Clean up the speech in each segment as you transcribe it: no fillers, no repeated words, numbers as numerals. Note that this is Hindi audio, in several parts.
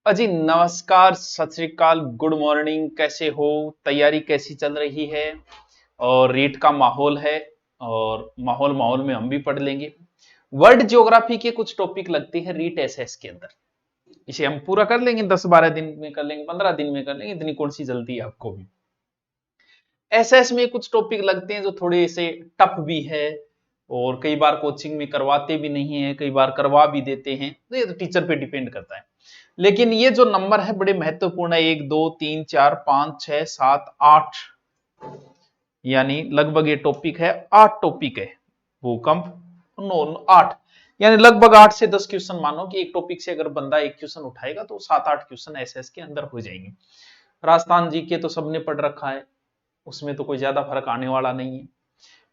अजी नमस्कार, सत श्री अकाल, गुड मॉर्निंग। कैसे हो? तैयारी कैसी चल रही है? और रीट का माहौल है और माहौल माहौल में हम भी पढ़ लेंगे। वर्ल्ड ज्योग्राफी के कुछ टॉपिक लगते हैं रीट एसएस के अंदर। इसे हम पूरा कर लेंगे, 10-12 दिन में कर लेंगे, 15 दिन में कर लेंगे, इतनी कौन सी जल्दी है आपको भी। एसएस में कुछ टॉपिक लगते हैं जो थोड़े से टफ भी है और कई बार कोचिंग में करवाते भी नहीं है, कई बार करवा भी देते हैं, तो ये तो टीचर पे डिपेंड करता है। लेकिन ये जो नंबर है बड़े महत्वपूर्ण है, 1 2 3 4 5 6 7 8, यानी लगभग ये टॉपिक है, 8 टॉपिक है। भूकंप, नो 8, यानी लगभग 8 से 10 क्वेश्चन। मानो कि एक टॉपिक से अगर बंदा एक क्वेश्चन उठाएगा तो 7-8 क्वेश्चन एसएस के अंदर हो जाएंगे। राजस्थान जी के तो सबने पढ़ रखा है, उसमें तो कोई ज्यादा फर्क आने वाला नहीं है।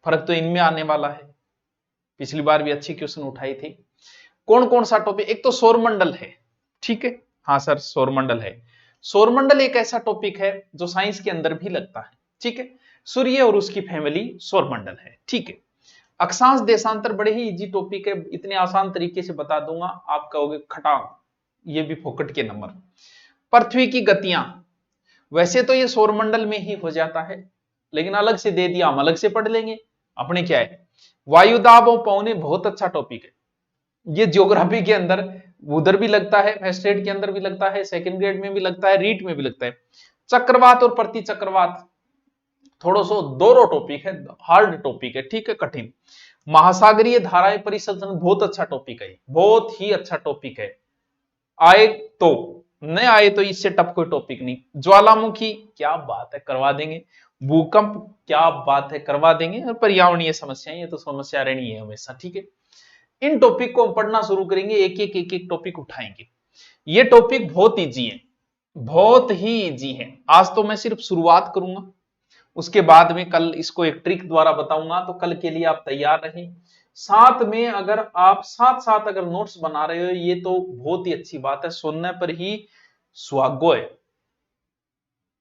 फर्क तो इनमें आने वाला है, पिछली बार भी अच्छी क्वेश्चन उठाई थी। कौन कौन सा टॉपिक? एक तो सौरमंडल है, ठीक है। हाँ सर, सौरमंडल है। सौरमंडल एक ऐसा टॉपिक है जो साइंस के अंदर भी लगता है, ठीक है। सूर्य और उसकी फैमिली सौरमंडल है, ठीक है। अक्षांश देशांतर बड़े ही इजी टॉपिक है, इतने आसान तरीके से बता दूंगा, आप कहोगे खटांग, ये भी फोकट के नंबर। पृथ्वी की गतियां, वैसे तो ये सौरमंडल में ही हो जाता है, लेकिन अलग से दे दिया, हम अलग से पढ़ लेंगे, अपने क्या है। वायुदाब और पवने बहुत अच्छा टॉपिक है, ये ज्योग्राफी के अंदर उधर भी लगता है, फर्स्ट ग्रेड के अंदर भी लगता है, सेकंड ग्रेड में भी लगता है, रीट में भी लगता है। चक्रवात और प्रति चक्रवात थोड़ा सो दोनों टॉपिक है, हार्ड टॉपिक है, ठीक है, कठिन। महासागरीय धाराएं परिसंचरण बहुत अच्छा टॉपिक है, बहुत ही अच्छा टॉपिक है। आए तो, नहीं आए तो इससे टफ कोई टॉपिक नहीं। ज्वालामुखी, क्या बात है, करवा देंगे। भूकंप, क्या बात है, करवा देंगे। और पर्यावरणीय समस्याएं, ये तो समस्या रहनी है हमेशा, ठीक है। इन टॉपिक को हम पढ़ना शुरू करेंगे, एक एक टॉपिक उठाएंगे। ये टॉपिक बहुत इजी है, बहुत ही इजी है। आज तो मैं सिर्फ शुरुआत करूंगा, उसके बाद में कल इसको एक ट्रिक द्वारा बताऊंगा, तो कल के लिए आप तैयार रहें। साथ में अगर आप साथ साथ अगर नोट्स बना रहे हो, ये तो बहुत ही अच्छी बात है, सुनने पर ही सुहागो है,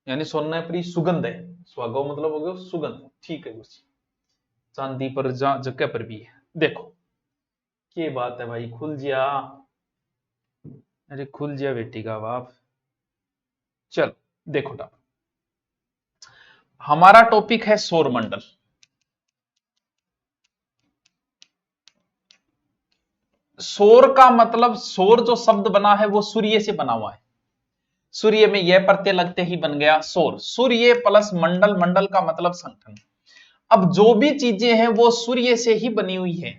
यानी सुनने पर ही सुगंध है। सुहागो मतलब हो गया सुगंध, ठीक है गुरुजी। चांदी पर जगह पर भी है, देखो ये बात है भाई, खुल जिया, अरे खुल जिया बेटी का बाप। चलो देखो ना, हमारा टॉपिक है सौरमंडल। सौर का मतलब, सौर जो शब्द बना है वो सूर्य से बना हुआ है। सूर्य में यह प्रत्यय लगते ही बन गया सौर। सूर्य प्लस मंडल, मंडल का मतलब संगठन। अब जो भी चीजें हैं वो सूर्य से ही बनी हुई है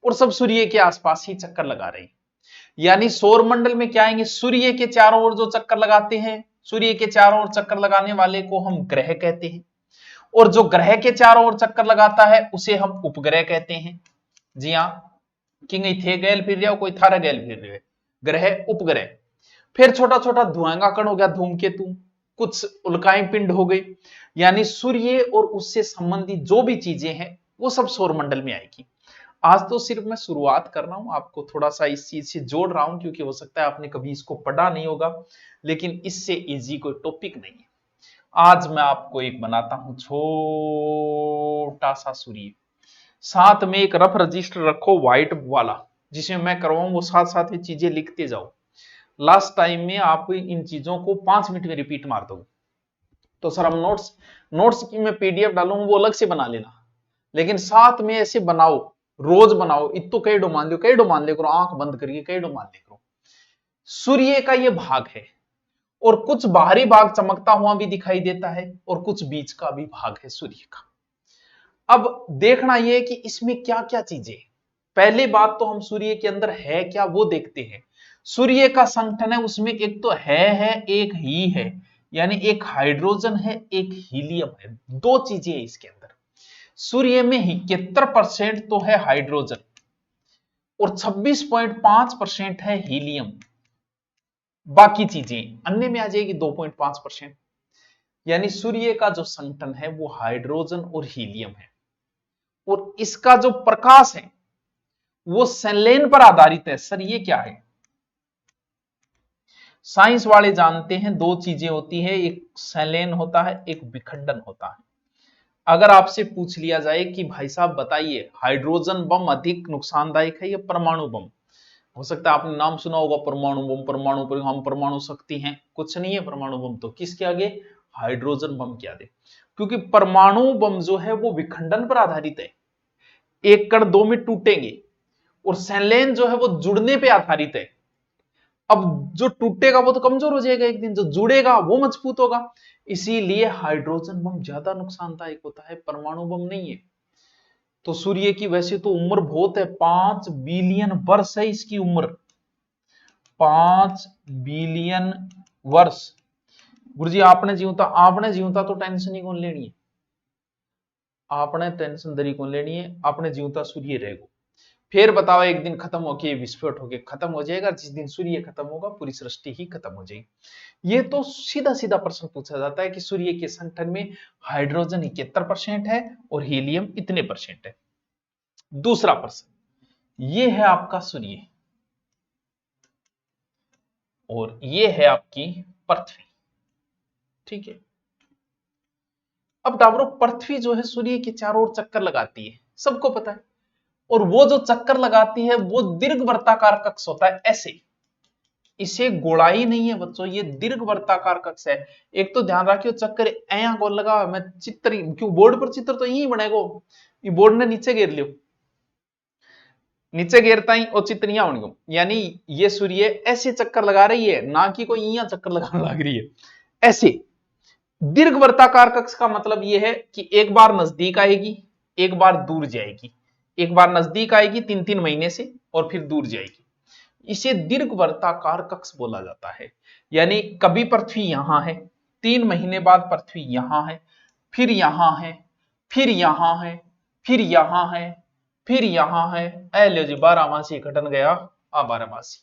और सब सूर्य के आसपास ही चक्कर लगा रही, यानी सौर मंडल में क्या आएंगे, सूर्य के चारों ओर जो चक्कर लगाते हैं, सूर्य के चारों ओर चक्कर लगाने वाले को हम ग्रह कहते हैं, और जो ग्रह के चारों ओर चक्कर लगाता है उसे हम उपग्रह कहते हैं। जी हाँ, कि नहीं थे गैल फिर रहे हो, कोई थारा गैल फिर रहे हो, ग्रह उपग्रह। फिर छोटा छोटा धुआं का कण हो गया धूमकेतु, कुछ उल्काएं पिंड हो गई, यानी सूर्य और उससे संबंधित जो भी चीजें हैं वो सब सौरमंडल में आएगी। आज तो सिर्फ मैं शुरुआत कर रहा हूं, आपको थोड़ा सा इस चीज से जोड़ रहा हूं, क्योंकि हो सकता है आपने कभी इसको पढ़ा नहीं होगा, लेकिन इससे इजी कोई टॉपिक नहीं है। आज मैं आपको एक बनाता हूं छोटा सा सूर्य, साथ में एक रफ रजिस्टर रखो व्हाइट वाला, जिसमें मैं करवाऊं वो साथ साथ में चीजें लिखते जाओ। लास्ट टाइम में आप इन चीजों को 5 मिनट में रिपीट मार दो। तो सर हम नोट्स, नोट्स की मैं पीडीएफ डालूंगा वो अलग से बना लेना, लेकिन साथ में ऐसे बनाओ, रोज बनाओ। इतो कई डो मान लो, कई डो मान ले करो, आंख बंद करके कई डो मान ले करो। सूर्य का ये भाग है, और कुछ बाहरी भाग चमकता हुआ भी दिखाई देता है, और कुछ बीच का भी भाग है सूर्य का। अब देखना यह कि इसमें क्या क्या चीजें, पहली बात तो हम सूर्य के अंदर है क्या वो देखते हैं। सूर्य का संगठन है, उसमें एक तो है एक ही है, यानी एक हाइड्रोजन है एक हीलियम है, दो चीजें हैं इसके अंदर। सूर्य में 71% तो है हाइड्रोजन और 26.5% है हीलियम, बाकी चीजें अन्य में आ जाएगी 2.5%। यानी सूर्य का जो संगठन है वो हाइड्रोजन और हीलियम है, और इसका जो प्रकाश है वो सेलेन पर आधारित है। सर ये क्या है? साइंस वाले जानते हैं दो चीजें होती है, एक सेलेन होता है एक विखंडन होता है। अगर आपसे पूछ लिया जाए कि भाई साहब बताइए हाइड्रोजन बम अधिक नुकसानदायक है या परमाणु बम, हो सकता है आपने नाम सुना होगा परमाणु बम, परमाणु पर हम परमाणु शक्ति हैं, कुछ नहीं है परमाणु बम तो किसके आगे, हाइड्रोजन बम के आगे। क्योंकि परमाणु बम जो है वो विखंडन पर आधारित है, एक कण दो में टूटेंगे, और सेलेन जो है वो जुड़ने पे आधारित है। अब जो टूटेगा वो तो कमजोर हो जाएगा एक दिन, जो जुड़ेगा वो मजबूत होगा। इसीलिए हाइड्रोजन बम ज्यादा नुकसानदायक होता है, परमाणु बम नहीं है। तो सूर्य की वैसे तो उम्र बहुत है, 5 बिलियन वर्ष है इसकी उम्र, 5 बिलियन वर्ष। गुरुजी आपने जीवता तो टेंशन ही कौन लेनी है, आपने टेंशन दरी कौन लेनी है, आपने जीवता सूर्य रहेगा। फिर बताओ एक दिन खत्म होके विस्फोट होके खत्म हो जाएगा, जिस दिन सूर्य खत्म होगा पूरी सृष्टि ही खत्म हो जाएगी। ये तो सीधा सीधा प्रश्न पूछा जाता है कि सूर्य के संगठन में हाइड्रोजन 71% है और हीलियम इतने परसेंट है। दूसरा प्रश्न, ये है आपका सूर्य और ये है आपकी पृथ्वी, ठीक है। अब डाबरो, पृथ्वी जो है सूर्य के चारों ओर चक्कर लगाती है, सबको पता है, और वो जो चक्कर लगाती है वो दीर्घ वर्ताकार कक्ष होता है ऐसे, इसे गोलाई नहीं है बच्चों, ये दीर्घ वर्ताकार कक्ष है। एक तो ध्यान रखियो चक्कर ऐया कौन लगा, मैं चित्र क्यों बोर्ड पर चित्र तो यही बनेगो, ये बोर्ड ने नीचे घेर लियो, नीचे घेरता ही और चित्र यहाँ होने, यानी ये सूर्य ऐसे चक्कर लगा रही है, ना कि कोई यहाँ चक्कर लगाने लग रही है, ऐसे। दीर्घ वर्ताकार कक्ष का मतलब यह है कि एक बार नजदीक आएगी, एक बार दूर जाएगी, एक बार नजदीक आएगी 3-3 महीने से और फिर दूर जाएगी, इसे दीर्घ वर्ताकार कक्ष बोला जाता है। यानी कभी पृथ्वी यहां है, 3 महीने बाद पृथ्वी यहां है, फिर यहां है, फिर यहां है, फिर यहां है, फिर यहां है। ए लो जी, 12 मासी घटन गया आ 12 मासी।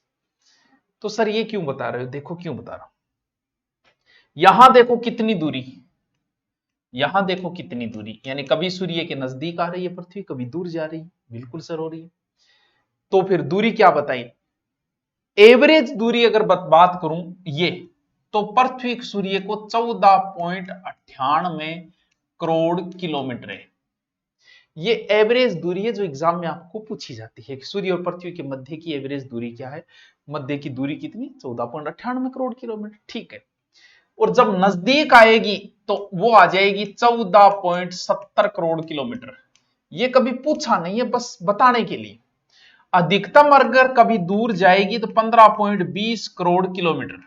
तो सर ये क्यों बता रहे हो, देखो क्यों बता रहा हूं। यहां देखो कितनी दूरी, यहां देखो कितनी दूरी, यानी कभी सूर्य के नजदीक आ रही है पृथ्वी, कभी दूर जा रही है, बिल्कुल सर हो रही है। तो फिर दूरी क्या बताई, एवरेज दूरी अगर बात करूं ये, तो पृथ्वी सूर्य को 14.98 करोड़ किलोमीटर है। ये एवरेज दूरी है जो एग्जाम में आपको पूछी जाती है कि सूर्य और पृथ्वी के मध्य की एवरेज दूरी क्या है, मध्य की दूरी कितनी, 14.98 करोड़ किलोमीटर, ठीक है। और जब नजदीक आएगी तो वो आ जाएगी 14.70 करोड़ किलोमीटर। ये कभी पूछा नहीं है, बस बताने के लिए। अधिकतम अगर कभी दूर जाएगी तो 15.20 करोड़ किलोमीटर।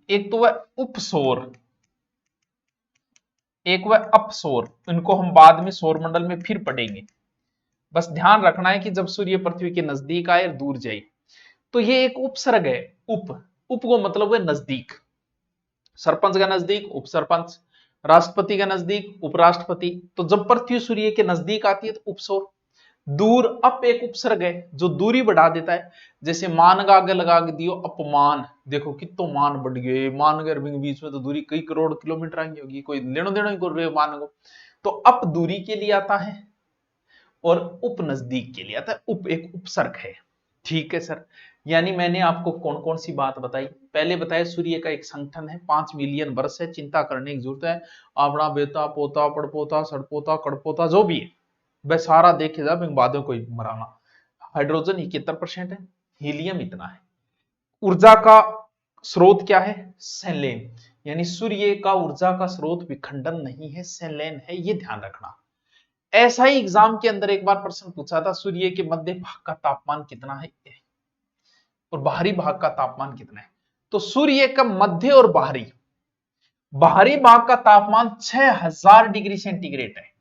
एक तो वह उपसौर, एक वह अपसौर, इनको हम बाद में सौर मंडल में फिर पढ़ेंगे। बस ध्यान रखना है कि जब सूर्य पृथ्वी के नजदीक आए और दूर जाए, तो ये एक उपसर्ग है। उप को मतलब है नजदीक, सरपंच का नजदीक उप सरपंच, राष्ट्रपति का नजदीक उपराष्ट्रपति। तो जब पृथ्वी सूर्य के नजदीक आती है तो उपसौर। दूर अप एक उपसर्ग है जो दूरी बढ़ा देता है, जैसे मान का आगे लगा दियो अपमान, देखो कितो मान बढ़ गए, मान के बीच में तो दूरी कई करोड़ किलोमीटर आएंगी होगी, कोई लेनो देनो ही कर रहे हो मान को। तो अप दूरी के लिए आता है और उप नजदीक के लिए आता है, उप एक उपसर्ग है, ठीक है सर। यानी मैंने आपको कौन कौन सी बात बताई, पहले बताया सूर्य का एक संगठन है, 5 मिलियन वर्ष है, चिंता करने की जरूरत है, अपना बेटा पोता पड़पोता सड़पोता कड़पोता जो भी है वह सारा देखे जा, बाद में कोई मराना। हाइड्रोजन 71% है, हीलियम इतना है। ऊर्जा का स्रोत क्या है, सेलेन, यानी सूर्य का ऊर्जा का स्रोत विखंडन नहीं है, सेलेन है, ये ध्यान रखना। ऐसा ही एग्जाम के अंदर एक बार प्रश्न पूछा था, सूर्य के मध्य भाग का तापमान कितना है और बाहरी भाग का तापमान कितना है। तो सूर्य का मध्य और बाहरी बाहरी भाग का तापमान 6000 डिग्री सेंटीग्रेड है।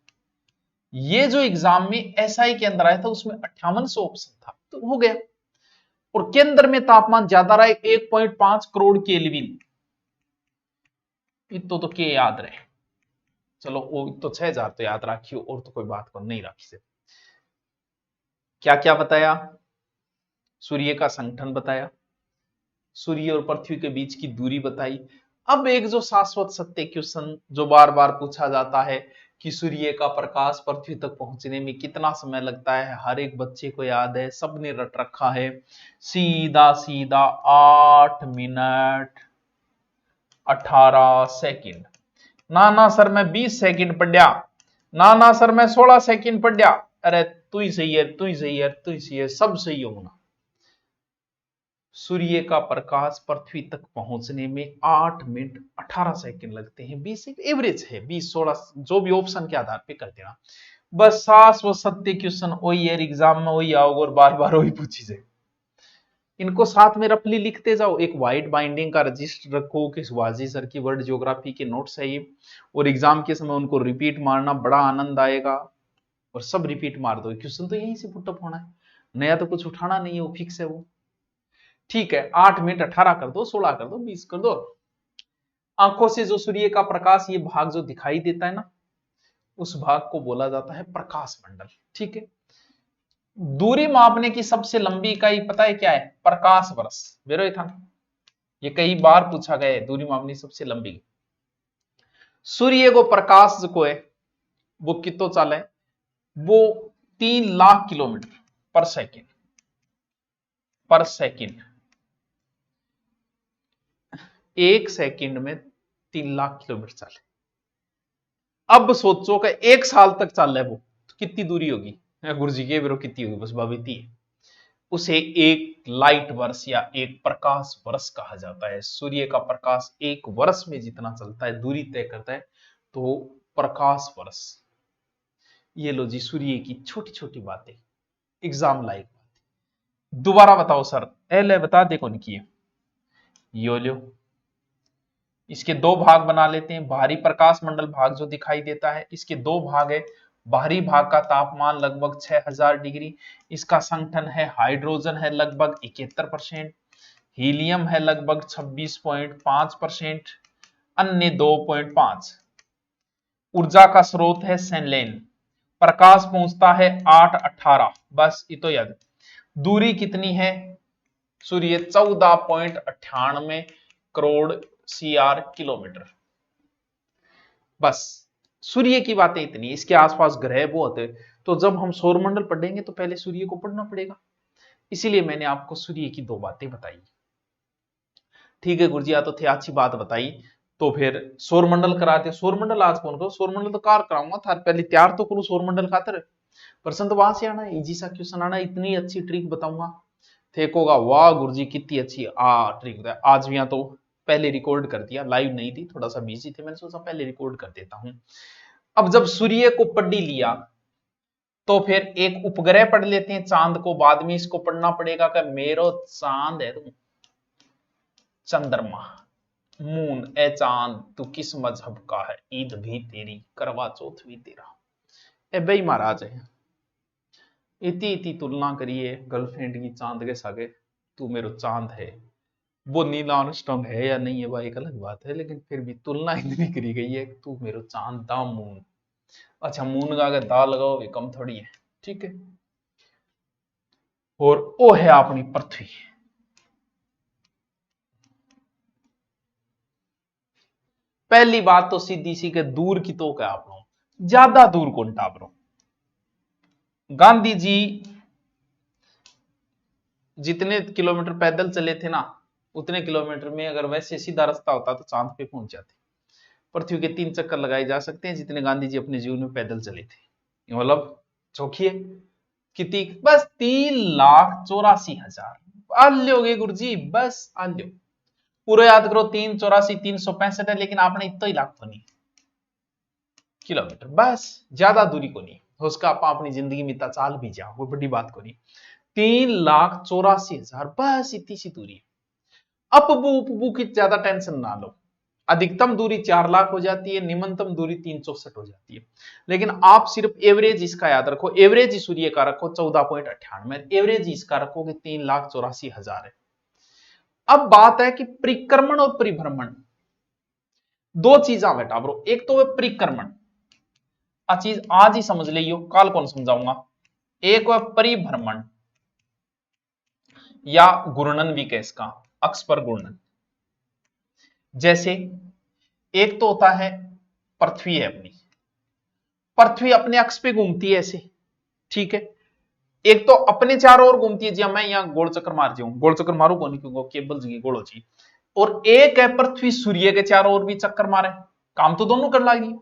ये जो एग्जाम में एसआई के अंदर आया था उसमें 5800 ऑप्शन था, तो हो गया। और केंद्र में तापमान ज्यादा रहा 1.5 करोड़ केल्विन, इतो तो के याद रहे, चलो वो तो 6000 तो याद रखियो, और तो कोई बात को नहीं रखी से। क्या क्या बताया, सूर्य का संगठन बताया, सूर्य और पृथ्वी के बीच की दूरी बताई। अब एक जो शाश्वत सत्य क्वेश्चन जो बार बार पूछा जाता है कि सूर्य का प्रकाश पृथ्वी तक पहुंचने में कितना समय लगता है, हर एक बच्चे को याद है, सबने रट रखा है, सीधा सीधा 8 मिनट 18 सेकंड। ना ना सर मैं 20 सेकंड पढ़िया, ना ना सर मैं 16 सेकंड पढ़िया। अरे तू ही सही है, तू ही सही है, तू ही सही है, सब सही होना। सूर्य का प्रकाश पृथ्वी तक पहुंचने में 8 मिनट 18 सेकंड लगते हैं। 20 एक एवरेज है, 20-16 जो भी ऑप्शन के आधार पे कर देना। बस सास व सत्य क्वेश्चन वही है, एग्जाम में वही आओगे और बार बार वही पूछी जाए। इनको साथ में रफली लिखते जाओ। एक व्हाइट बाइंडिंग का रजिस्टर रखो कि शिवाजी सर की वर्ल्ड ज्योग्राफी के नोट्स है ये, और एग्जाम के समय उनको रिपीट मारना, बड़ा आनंद आएगा। और सब रिपीट मार दो, क्वेश्चन तो यहीं से पुटअप होना है, नया तो कुछ उठाना नहीं है, वो फिक्स है वो। ठीक है, 8 मिनट 18 कर दो, 16 कर दो, 20 कर दो। आंखों से जो सूर्य का प्रकाश ये भाग जो दिखाई देता है ना, उस भाग को बोला जाता है प्रकाश मंडल। ठीक है, दूरी मापने की सबसे लंबी इकाई पता है क्या है? प्रकाश वर्ष। वेरो था, ये कई बार पूछा गया है, दूरी मापने की सबसे लंबी। सूर्य को प्रकाश को है वो कितो चाले, वो 3 लाख किलोमीटर पर सेकेंड, पर सेकेंड। 1 सेकेंड में 3 लाख किलोमीटर चले। अब सोचो कि 1 साल तक चल रहा है वो, तो कितनी दूरी होगी? गुरु जी के बेरो कितनी होगी? बस बाबीती है। उसे एक लाइट वर्ष या एक प्रकाश वर्ष कहा जाता है। सूर्य का प्रकाश एक वर्ष में जितना चलता है, दूरी तय करता है, तो प्रकाश वर्ष। ये लो जी, सूर्य की छोटी छोटी बातें, एग्जाम लाइक बातें। दोबारा बताओ सर, एल बता दे कौन की है? यो लो, इसके 2 भाग बना लेते हैं। बाहरी प्रकाश मंडल भाग जो दिखाई देता है, इसके 2 भाग है। बाहरी भाग का तापमान लगभग 6000 डिग्री, इसका संगठन है हाइड्रोजन है लगभग 71%, हीलियम है लगभग 26.5%, अन्य 2.5। ऊर्जा का स्रोत है सेलेन। प्रकाश पहुंचता है 8-18, बस ये तो याद। दूरी कितनी है? सूर्य 14.98 करोड़ CR किलोमीटर। बस सूर्य की बातें इतनी, इसके आसपास ग्रह बहुत है, तो जब हम सौरमंडल पढ़ेंगे तो पहले सूर्य को पढ़ना पड़ेगा। इसीलिए मैंने आपको सूर्य की 2 बातें बताई। ठीक है गुरुजी, तो थे अच्छी बात बताई, तो फिर सौरमंडल कराते। सौरमंडल आज कौन करो? सौरमंडल तो कार कराऊंगा था, पहले तैयार तो करूं सौरमंडल खातर। प्रश्न तो वहां से आना, इजी सा क्वेश्चन आना, इतनी अच्छी ट्रिक बताऊंगा। थे कोगा वाह गुरुजी कितनी अच्छी ट्रिक बताया। आज भी यहाँ तो पहले रिकॉर्ड कर दिया, लाइव नहीं थी, थोड़ा सा बिजी थे, मैंने सोचा पहले रिकॉर्ड कर देता हूं। अब जब सूर्य को पढ़ लिया तो फिर एक उपग्रह पढ़ लेते हैं, चांद को। बाद में इसको पढ़ना पड़ेगा कि मेरो चांद है तुम, चंद्रमा, मून ए चांद तू किस मजहब का है, ईद भी तेरी, करवा चौथ भी तेरा। ए भाई महाराज है, इतनी इतनी तुलना करिए गर्लफ्रेंड की चांद के सागे, तू मेरो चांद है। वो नील आर्मस्ट्रांग है या नहीं है वह एक अलग बात है, लेकिन फिर भी तुलना इतनी करी गई है, तू मेरो चांद दा मून। अच्छा, मून का अगर दा लगाओ ये कम थोड़ी है। ठीक है, और वो है अपनी पृथ्वी। पहली बात तो सीधी सी के दूर की तो क्या आप लोग ज्यादा दूर कौन टाप रहो। गांधी जी जितने किलोमीटर पैदल चले थे ना, उतने किलोमीटर में अगर वैसे सीधा रास्ता होता तो चांद पे पहुंच जाते। पृथ्वी के 3 चक्कर लगाए जा सकते हैं जितने गांधी जी अपने जीवन में पैदल चले थे। मतलब चौखिए कितनी? बस 3,84,000। आल्योगे गुरु जी, बस आल्यो। पूरा याद करो, 384,365 है, लेकिन आपने इतना ही लाख तो नहीं किलोमीटर, बस ज्यादा दूरी को नहीं। उसका आप अपनी जिंदगी में इतना चाल भी जाओ, वो बड़ी बात को नहीं। 3,84,000, बस इतनी सी दूरी। अपबू उपबू की ज्यादा टेंशन ना लो। अधिकतम दूरी 4 लाख हो जाती है, निम्नतम दूरी 364 हो जाती है। लेकिन आप सिर्फ एवरेज इसका याद रखो, एवरेज सूर्य का रखो 14.98, एवरेज इसका रखोगे 3,84,000 है। अब बात है कि परिक्रमण और परिभ्रमण, 2 चीजा बेटा ब्रो। एक तो है परिक्रमण, चीज आज ही समझ लियो, कल कौन समझाऊंगा। एक है परिभ्रमण या घूर्णन भी कह इसका, अक्ष पर घूर्णन। जैसे एक तो होता है पृथ्वी है अपनी, पृथ्वी अपने अक्ष पे घूमती है ऐसे, ठीक है। एक तो अपने चारों ओर घूमती है, जी मैं यहां गोल चक्कर मार जाऊं, गोल चक्कर मारू कौन, क्योंकि केबल जी गोल जी। और एक है पृथ्वी सूर्य के चारों ओर भी चक्कर मारे, काम तो दोनों कर लागी।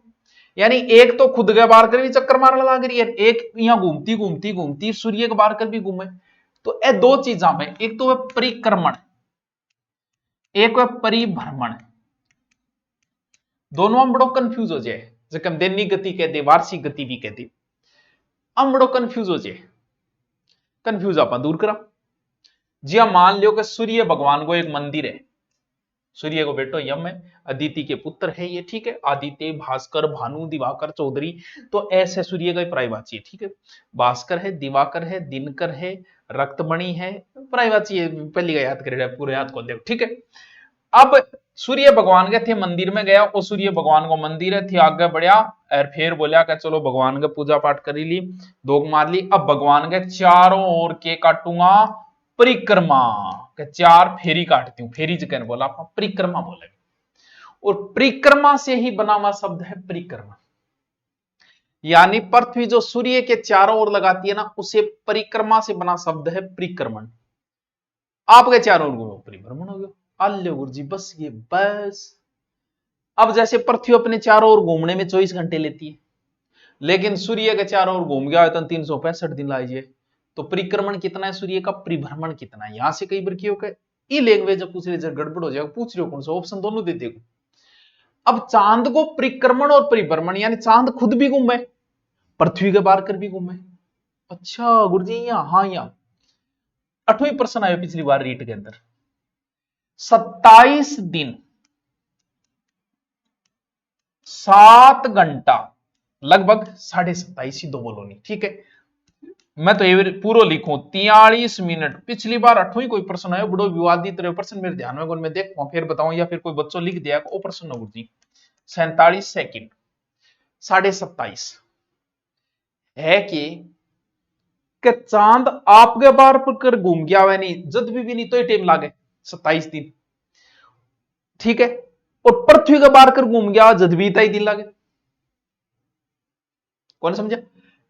यानी एक तो खुद के बार कर भी चक्कर मारने लग रही है, एक यहां घूमती घूमती घूमती सूर्य के बार कर भी घूमे। तो ये दो चीजा में, एक तो वह परिक्रमण, एक वह परिभ्रमण, दोनों हम बड़ो कंफ्यूज हो जाए, जैसे हम दैनिक गति कहते, वार्षिक गति भी कहते, हम बड़ो कंफ्यूज हो जाए। कंफ्यूज आप दूर करा जी। हम मान लियो कि सूर्य भगवान को एक मंदिर है, सूर्य को बेटो यम है, अदिति के पुत्र है ये, ठीक है, आदित्य, भास्कर, भानु, दिवाकर, चौधरी, तो ऐसे सूर्य का प्रायवाची है, ठीक है। भास्कर है, दिवाकर है, दिनकर है, रक्तमणि है, प्रायवाची है, पहली का याद करेगा, पूरे याद को देखो, ठीक है। अब सूर्य भगवान के थे मंदिर में गया, और सूर्य भगवान को मंदिर है थी, आगे बढ़िया और फिर बोलिया कि चलो भगवान का पूजा पाठ करी ली, दोग मार ली। अब भगवान के चारों ओर के काटूंगा परिक्रमा, के चार फेरी काटती हूं, फेरी जगह बोला आप परिक्रमा बोले, और परिक्रमा से ही बना हुआ शब्द है परिक्रमा। यानी पृथ्वी जो सूर्य के चारों ओर लगाती है ना, उसे परिक्रमा से बना शब्द है परिक्रमण। आपके चारों ओर घूमो परिभ्रमण हो गया। अल्ले गुरु जी बस ये बस। अब जैसे पृथ्वी अपने चारों ओर घूमने में 24 घंटे लेती है, लेकिन सूर्य के चारों ओर घूम गया तो 365 दिन लाइए। तो परिक्रमण कितना है सूर्य का, परिभ्रमण कितना है। यहां से कई बार क्यों ये लैंग्वेज पूछ रहे, गड़बड़ हो जाएगा, पूछ रहे हो कौन सा ऑप्शन, दोनों दे देगा। अब चांद को परिक्रमण और परिभ्रमण, यानी चांद खुद भी घूमे, पृथ्वी के बाहर कर भी घूमे। अच्छा गुरु जी यहाँ, हाँ यहाँ 8वें प्रश्न आया पिछली बार रीट के अंदर, 27 दिन 7 घंटा लगभग 27.5 ही दो बोलो नहीं, ठीक है। मैं तो ये पूरा लिखूं 43 मिनट। पिछली बार 8वीं कोई प्रश्न आया बड़ो विवादित रहे प्रश्न, मेरे ध्यान में मैं देखूं फिर बताऊं, या फिर कोई बच्चों लिख दिया वो प्रश्न गुरु जी। 47 सेकंड 27.5 है कि चांद आपके बार पर घूम गया वह नहीं, जद भी नहीं तो ये टाइम लागे 27 दिन, ठीक है। और पृथ्वी के बार कर घूम गया जद भी 23 दिन लागे। कौन समझा,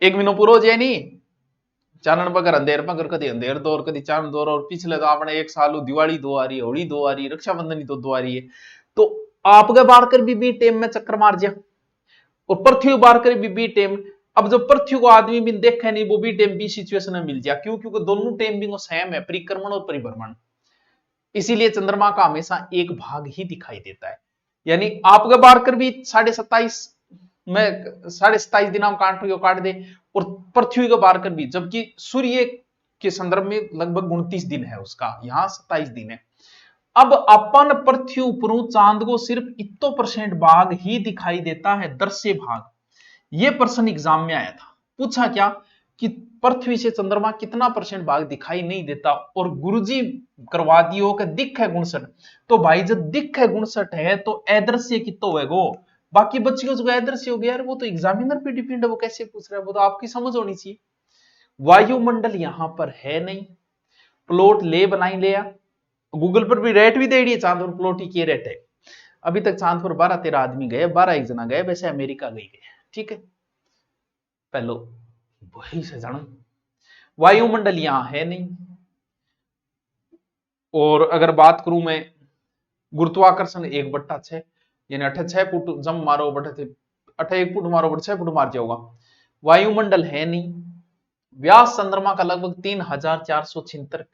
एक महीनो पूरा हो जाए नहीं, चानन बगर अंधेर पगर कदी अंधेर दौर कदी चांद दौर, और पिछले तो आपने एक साल दिवाली दो आ रही है, होली दो आ रही है, रक्षाबंधन ही दो आ रही है। तो आपके बार कर भी टेम में चक्कर मार जा, और पृथ्वी बार कर भी टेम। अब जो पृथ्वी को आदमी भी देखे नहीं, वो भी टेम भी सिचुएशन में मिल जाए, क्यों, क्योंकि दोनों टेम भी सेम है, परिक्रमण और परिभ्रमण। इसीलिए चंद्रमा का हमेशा एक भाग ही दिखाई देता है। यानी आपका बार कर भी 27.5 में 27.5 दिन हम काट दे, और पृथ्वी का बार कर भी, जबकि सूर्य के संदर्भ में लगभग 29 दिन है उसका, यहां 27 दिन है। अब अपन पृथ्वी पर चांद को सिर्फ इतो % भाग ही दिखाई देता है, दृश्य भाग। यह प्रश्न एग्जाम में आया था, पूछा क्या कि पृथ्वी से चंद्रमा कितना % भाग दिखाई नहीं देता, और गुरुजी करवा दियो कि दिख है 59। तो भाई जब दिख है 59 है तो अदृश्य कितो होएगो, बाकी बच्चियों को अदृश्य हो गया यार, वो तो एग्जामिनर पे डिपेंड है, वो कैसे पूछ रहा है, वो तो आपकी समझ होनी चाहिए। वायुमंडल यहां पर है नहीं, प्लॉट ले बनाई लिया, गूगल पर भी रेट भी दे रही है, चांद पर प्लॉट ही के रेट है। अभी तक चांद पर 12-13 आदमी गए, 12 एक जना गए, वैसे अमेरिका गई गए, ठीक है। पहलो वही से जानो, वायुमंडल यहां है नहीं। और अगर बात करूं मैं गुरुत्वाकर्षण 1/6, यानी 6 फुट जम मारो बटे 1 फुट मारो बटे 6 फुट मार जाओगा। वायुमंडल है नहीं। व्यास चंद्रमा का लगभग 3476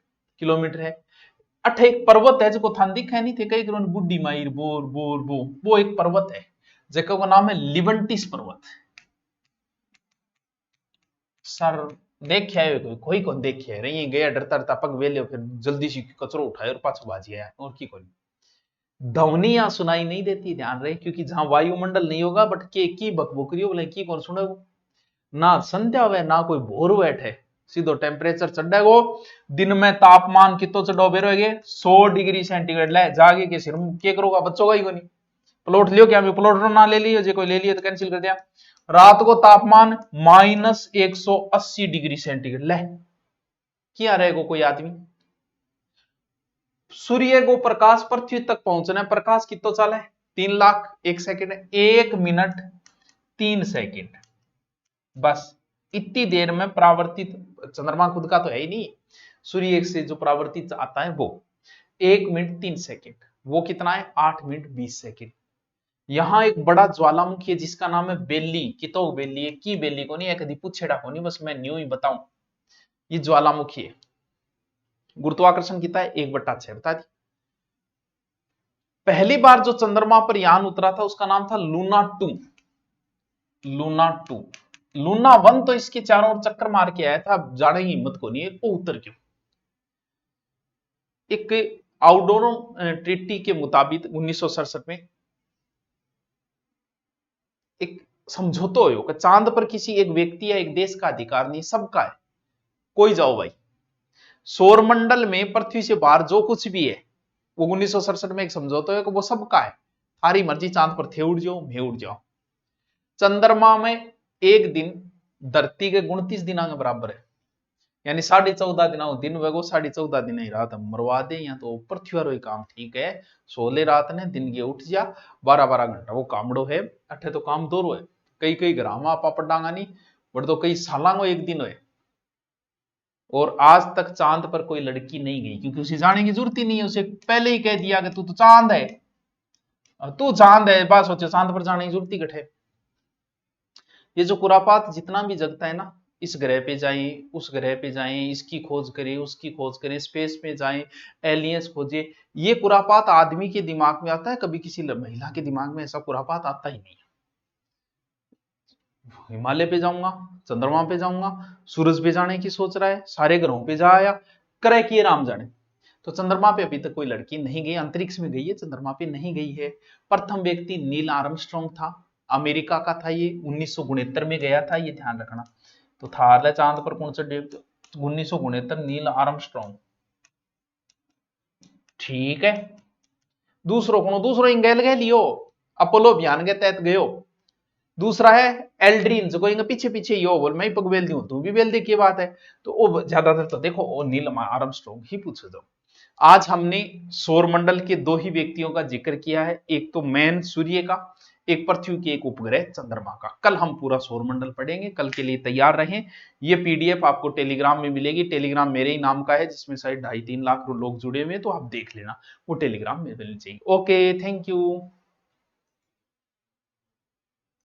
किलोमीटर है। एक पर्वत है जो थान दिखा नहीं थे कई करोड़ बुड्ढी माइर बोर बोर वो एक पर्वत है जिसका नाम है लिबंटिस पर्वत। सर देखिया है कोई कौन देखिया है, रही गया डरता डरता पग वेले, फिर जल्दी सी कचरो उठाए और पाछो बाजी आया, और की कोई ध्वनि यहां सुनाई नहीं देती, ध्यान रहे, क्योंकि जहां वायुमंडल नहीं होगा बट के की बकबुकरी बोले की कौन सुने, ना संध्या हुए ना कोई भोर बैठ है, सीधो टेम्परेचर चढ़ेगो। दिन में तापमान कितो चढ़ो बेरोगे 100 डिग्री सेंटीग्रेड ले जागे के सिर के करोगा बच्चों का ही कोनी। प्लॉट लियो क्या, अभी प्लॉट ना ले लियो, जो कोई ले लियो तो कैंसिल कर दिया। रात को तापमान -180 डिग्री सेंटीग्रेड ले क्या रहेगा कोई आदमी। सूर्य को प्रकाश पृथ्वी तक पहुंचना है, प्रकाश कितो चाल है 3 लाख 1 सेकंड, 1 मिनट 3 सेकंड, बस इतनी देर में परावर्तित, चंद्रमा खुद का तो है ही नहीं, सूर्य से जो परावर्तित आता है वो 1 मिनट 3 सेकंड, वो कितना है 8 मिनट 20 सेकंड। यहां एक बड़ा ज्वालामुखी है जिसका नाम है बेली, कितो बेली है, की बेली को नहीं है, कभी पूछेड़ा को नहीं, बस मैं न्यू ही बताऊं। ये ज्वालामुखी है। गुरुत्वाकर्षण कितना है? 1/6 बता दी। पहली बार जो चंद्रमा पर यान उतरा था उसका नाम था लूना 2। लूना 2। लूना 1 तो इसके चारों ओर चक्कर मार के आया था, अब जाने की हिम्मत को नहीं है वो उतर क्यों। एक आउटडोर ट्रीटी के मुताबिक 1967 में एक समझौता हो कि चांद पर किसी एक व्यक्ति या एक देश का अधिकार नहीं, सबका है, कोई जाओ भाई। सौरमंडल में पृथ्वी से बाहर जो कुछ भी है वो 1967 में एक समझौता है कि वो सबका है, थारी मर्जी, चांद पर थे उड़ जाओ, मैं उड़ जाओ। चंद्रमा में एक दिन धरती के 29 दिना के बराबर है, यानी 14.5 दिना दिन वेगो 14.5 दिन ही रात हम मरवा दे, या तो पृथ्वी वालों काम ठीक है, सोले रात ने दिन के उठ जा 12-12 घंटा वो कामड़ो है, अठे तो काम दोरो है, कई कई ग्रामा आपा पड़ांगा नहीं, बट तो कई सालां को एक दिन है। और आज तक चांद पर कोई लड़की नहीं गई, क्योंकि उसे जाने की जरूरत ही नहीं है, उसे पहले ही कह दिया कि तू तो चांद है, तू चांद है, बात सोचो चांद पर जाने की जरूरत ही कठे। ये जो खुरापात जितना भी जगता है ना, इस ग्रह पे जाएं, उस ग्रह पे जाएं, इसकी खोज करें, उसकी खोज करें, स्पेस में जाएं, एलियंस खोजे, ये खुरापात आदमी के दिमाग में आता है, कभी किसी महिला के दिमाग में ऐसा खुरापात आता ही नहीं। हिमालय पे जाऊंगा, चंद्रमा पे जाऊंगा, सूरज पे जाने की सोच रहा है, सारे ग्रहों पे जा आया, करे कि राम जाने। तो चंद्रमा पे अभी तक कोई लड़की नहीं गई, अंतरिक्ष में गई है, चंद्रमा पे नहीं गई है। प्रथम व्यक्ति नील आर्मस्ट्रॉन्ग था, अमेरिका का था, ये 1969 में गया था, ये ध्यान रखना। तो था चांद पर कौन सा डेट? 1969, Neil Armstrong. ठीक है। दूसरो इंगेल गए लियो, अपोलो अभियान के तहत गयो। दूसरा है एल्ड्रीन, जो कोई पीछे पीछे ही हो, बोल मैं पग बेल दूं, तू भी बेल दे की बात है। तो वो ज्यादातर तो देखो वो नील आर्मस्ट्रॉन्ग ही पूछे दो। आज हमने सौरमंडल के दो ही व्यक्तियों का जिक्र किया है, एक तो मैन सूर्य का, एक पृथ्वी के, एक उपग्रह चंद्रमा का। कल हम पूरा सौरमंडल पढ़ेंगे, कल के लिए तैयार रहें। ये पीडीएफ आपको टेलीग्राम में मिलेगी, टेलीग्राम मेरे ही नाम का है, जिसमें शायद 2.5-3 लाख लोग जुड़े हुए हैं, तो आप देख लेना, वो टेलीग्राम में मिलनी चाहिए। Okay, thank you.